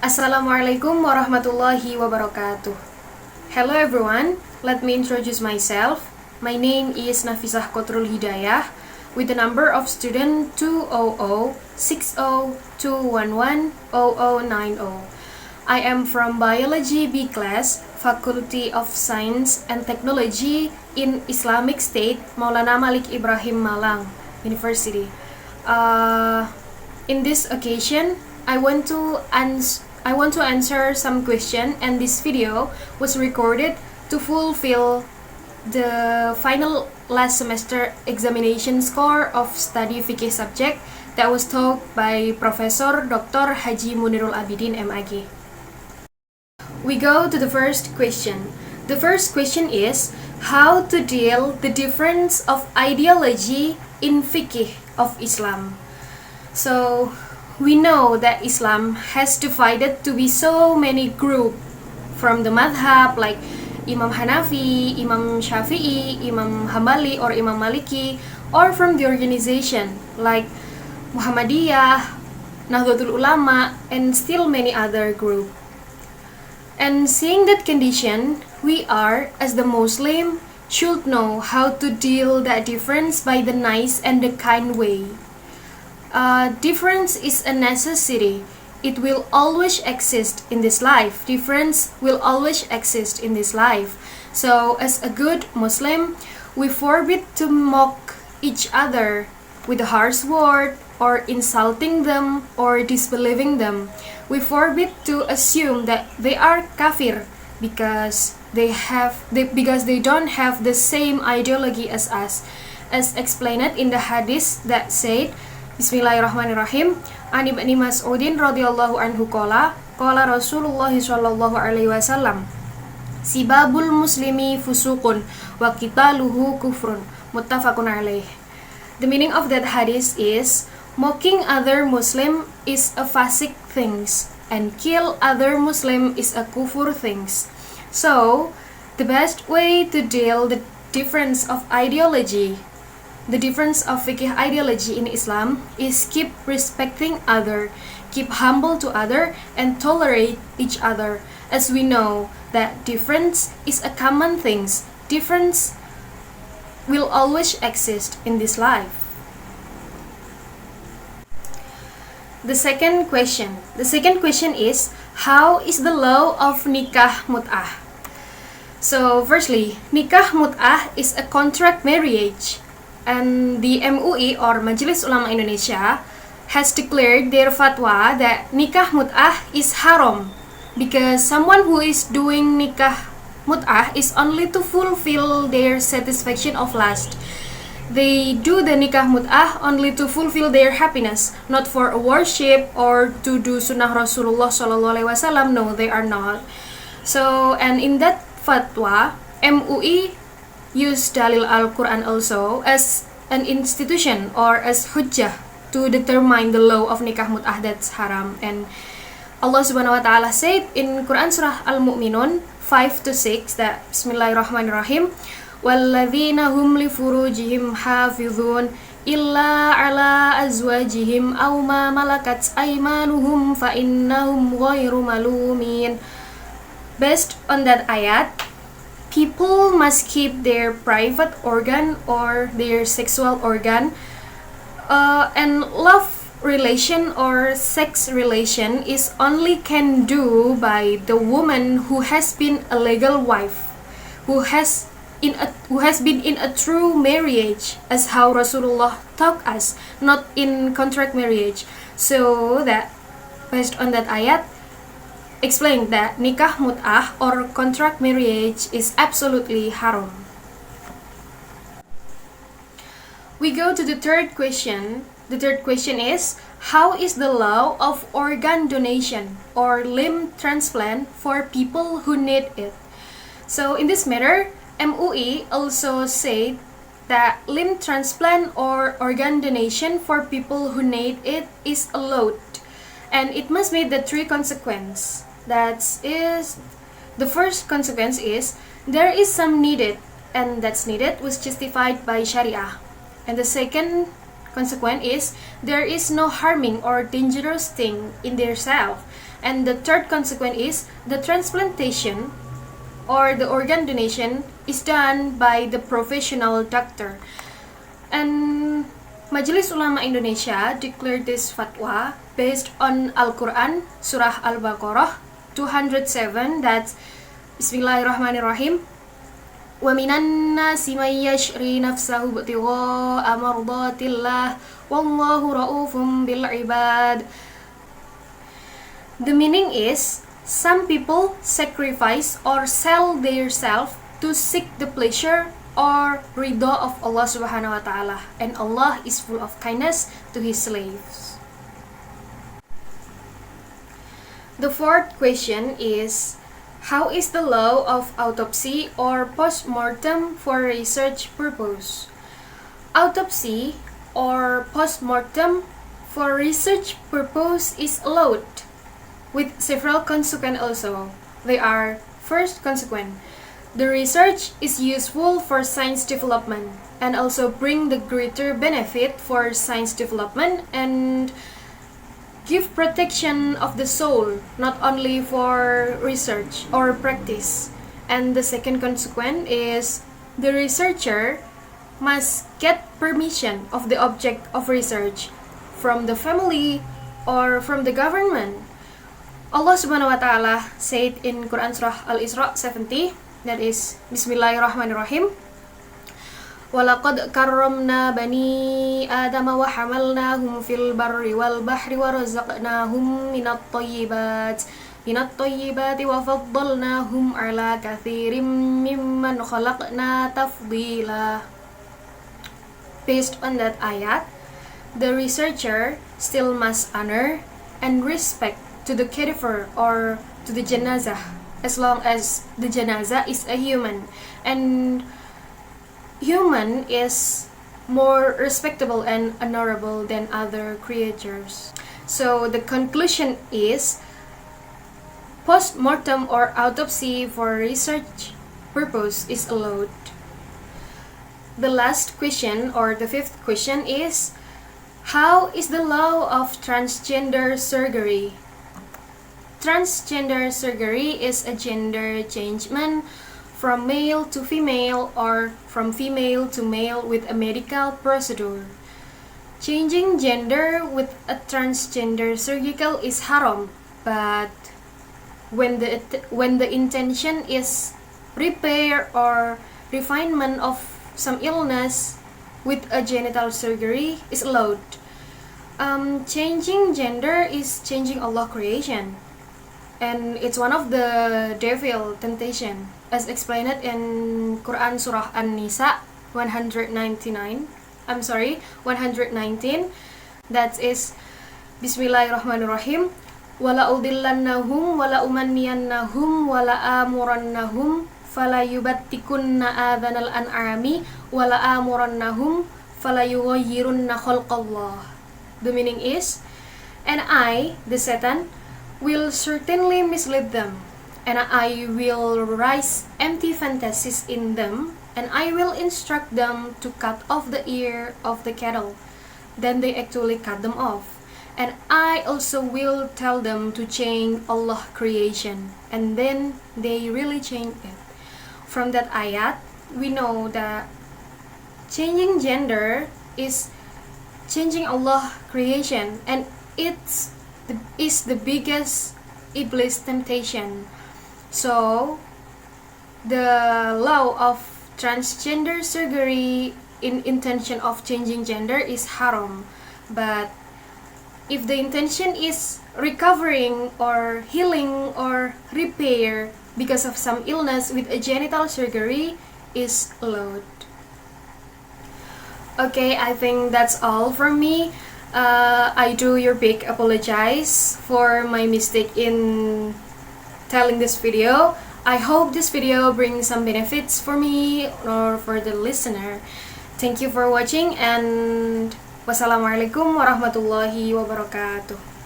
Assalamualaikum warahmatullahi wabarakatuh. Hello everyone, let me introduce myself. My name is NAFISA QOTRUL HIDAYAH with the number of student 2006021100090. I am from Biology B class, Faculty of Science and Technology in Islamic State, Maulana Malik Ibrahim Malang University. In this occasion, I want to answer some question, and this video was recorded to fulfill the final last semester examination score of STUDI FIQH subject that was taught by Professor Dr. Haji MUNIRUL Abidin, M.Ag. We go to the first question. The first question is how to deal the difference of ideology in fiqh of Islam. So we know that Islam has divided to be so many groups from the madhab like Imam Hanafi, Imam Shafi'i, Imam Hambali or Imam Maliki, or from the organization like Muhammadiyah, Nahdlatul Ulama, and still many other groups. And seeing that condition, we are, as the Muslim, should know how to deal that difference by the nice and the kind way. Difference is a necessity. It will always exist in this life. Difference will always exist in this life. So, as a good Muslim, we forbid to mock each other with a harsh word or insulting them or disbelieving them. We forbid to assume that they are kafir because they don't have the same ideology as us, as explained in the hadith that said, Bismillahirrahmanirrahim. An Ibni Mas'udin radhiyallahu anhu qala Rasulullah sallallahu alaihi wasallam, sibabul muslimi fusuqun wa qitaluhu kufrun, muttafaqun alaih. The meaning of that hadith is mocking other Muslim is a fasik things, and kill other Muslim is a kufur things. So, the best way to deal the difference of ideology, the difference of fiqh ideology in Islam is keep respecting other, keep humble to other, and tolerate each other. As we know that difference is a common things. Difference will always exist in this life. The second question is, how is the law of Nikah Mut'ah? So, firstly, Nikah Mut'ah is a contract marriage, and the MUI or Majelis Ulama Indonesia has declared their fatwa that Nikah Mut'ah is haram because someone who is doing Nikah Mut'ah is only to fulfill their satisfaction of lust. They do the Nikah Mut'ah only to fulfill their happiness, not for a worship or to do sunnah Rasulullah SAW. No, they are not. So, and in that fatwa, MUI use Dalil Al-Quran also as an institution or as hujjah to determine the law of Nikah Mut'ah that's haram. And Allah Subhanahu wa Ta'ala said in Quran Surah Al-Mu'minun 5-6 that Bismillahirrahmanirrahim, وَالَّذِينَ هُمْ لِفُرُوجِهِمْ حَافِظُونَ إِلَّا عَلَىٰ أَزْوَاجِهِمْ أَوْ مَا مَلَكَتْ أَيْمَانُهُمْ فَإِنَّهُمْ غَيْرُ مَلُومِينَ. Based on that ayat, people must keep their private organ or their sexual organ, and love relation or sex relation is only can do by the woman who has been a legal wife, who has been in a true marriage, as how Rasulullah taught us, not in contract marriage. So that based on that ayat explained that Nikah Mut'ah or contract marriage is absolutely haram. We go to the third question. The third question is, how is the law of organ donation or limb transplant for people who need it? So in this matter, MUI also said that limb transplant or organ donation for people who need it is allowed, and it must meet the three consequences. That is, the first consequence is there is some needed, and that's needed was justified by Sharia. And the second consequence is there is no harming or dangerous thing in their self. And the third consequence is the transplantation or the organ donation is done by the professional doctor. And Majelis Ulama Indonesia declared this fatwa based on Al-Quran, Surah Al-Baqarah 207, that's Bismillahirrahmanirrahim. وَمِنَ النَّاسِ مَن يَشْرِي نَفْسَهُ ابْتِغَاءَ مَرْضَاتِ اللَّهِ وَاللَّهُ رَءُوفٌ بِالْعِبَادِ. The meaning is, some people sacrifice or sell their self to seek the pleasure or ridha of Allah subhanahu wa ta'ala, and Allah is full of kindness to his slaves. The fourth question is, how is the law of autopsy or post-mortem for research purpose? Autopsy or post-mortem for research purpose is allowed, with several consequences also. They are, first consequence, the research is useful for science development and also bring the greater benefit for science development and give protection of the soul, not only for research or practice. And the second consequence is the researcher must get permission of the object of research from the family or from the government. Allah subhanahu wa ta'ala said in Quran Surah Al-Isra 70, that is Bismillahirrahmanirrahim. وَلَقَدْ كَرَّمْنَا بَنِي آدَمَ وَحَمَلْنَاهُمْ فِي الْبَرِّ وَالْبَحْرِ وَرَزَقْنَاهُمْ مِنَ الطَّيِّبَاتِ وَفَضَّلْنَاهُمْ عَلَى كَثِيرٍ مِّمَّنْ خَلَقْنَا تَفْضِيلًا. Based on that ayat, the researcher still must honor and respect to the cadaver or to the janazah, as long as the janazah is a human, and human is more respectable and honorable than other creatures. So the conclusion is post-mortem or autopsy for research purpose is allowed. The last question or the fifth question is, how is the law of transgender surgery? Transgender surgery is a gender changement from male to female or from female to male with a medical procedure. Changing gender with a transgender surgical is haram, but when the intention is repair or refinement of some illness with a genital surgery is allowed. Changing gender is changing Allah creation, and it's one of the devil temptation, as explained in Quran Surah An-Nisa 119. That is Bismillahirrahmanirrahim. Wala udillannahum wala umanniyannahum wala amurannahum fala yubattikunna adhanal an'ami wala amurannahum fala yughayyirunna khalqallah. The meaning is, and I, the Satan, will certainly mislead them, and I will rise empty fantasies in them, and I will instruct them to cut off the ear of the cattle. Then they actually cut them off. And I also will tell them to change Allah creation, and then they really change it. From that ayat, we know that changing gender is changing Allah creation, and it's the biggest Iblis temptation. So the law of transgender surgery in intention of changing gender is haram, but if the intention is recovering or healing or repair because of some illness with a genital surgery is allowed. Okay, I think that's all from me. I do your big apologize for my mistake in telling this video. I hope this video brings some benefits for me or for the listener. Thank you for watching, and wassalamualaikum warahmatullahi wabarakatuh.